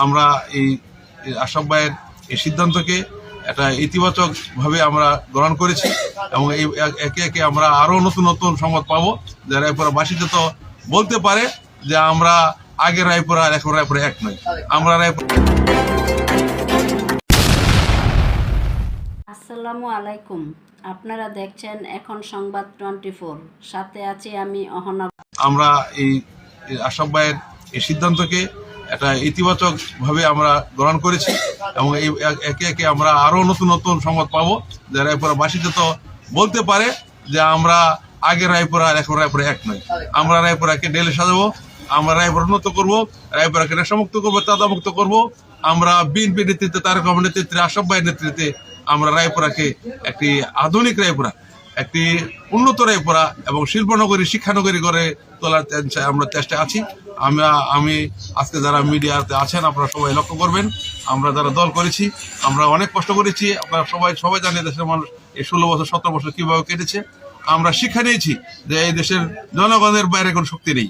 আমরা এই আশরাফ ভাইয়ের এই সিদ্ধান্তকে একটা ইতিবাচকভাবে আমরা গ্রহণ করেছি এবং এই একে একে আমরা আরও নতুন নতুন সংবাদ পাবো যে রায়পুরা বাসীতে তো বলতে পারে যে আমরা আগে রায়পুরা আর এখন রায়পুরা এক নয়। আমরা আসসালামু আলাইকুম, আপনারা দেখছেন এখন সংবাদ 24, সাথে আছি আমি অহনা। আমরা এই আশরাফ ভাইয়ের এই সিদ্ধান্তকে একটা ইতিবাচকভাবে আমরা গ্রহণ করেছি এবং এই একে একে আমরা আরও নতুন নতুন সংবাদ পাবো যে রায়পুরা বাসীতে তো বলতে পারে যে আমরা আগে রায়পুরা আর এখন রায়পুরা এক নয়। আমরা রায়পুরাকে ডেলে সাজাবো, আমরা রায়পুরা উন্নত করবো, রায়পুরাকে নেশামুক্ত করবো, চাঁদামুক্ত করবো। আমরা বিএনপি নেতৃত্বে, তারেক রহমানের নেতৃত্বে, আশরাফ ভাইয়ের নেতৃত্বে আমরা রায়পুরাকে একটি আধুনিক রায়পুরা, একটি উন্নত রায়পুরা এবং শিল্পনগরী, শিক্ষানগরী গড়ে তোলার আমরা চেষ্টা আছি। আমি আজকে যারা মিডিয়াতে আছেন আপনারা সবাই লক্ষ্য করবেন, আমরা যারা দল করেছি আমরা অনেক কষ্ট করেছি। আপনারা সবাই জানেন দেশের মানুষ এই 16 বছর 17 বছর কিভাবে কেটেছে। আমরা শিক্ষা নিয়েছি যে এই দেশের জনগণের বাইরে কোনো শক্তি নেই।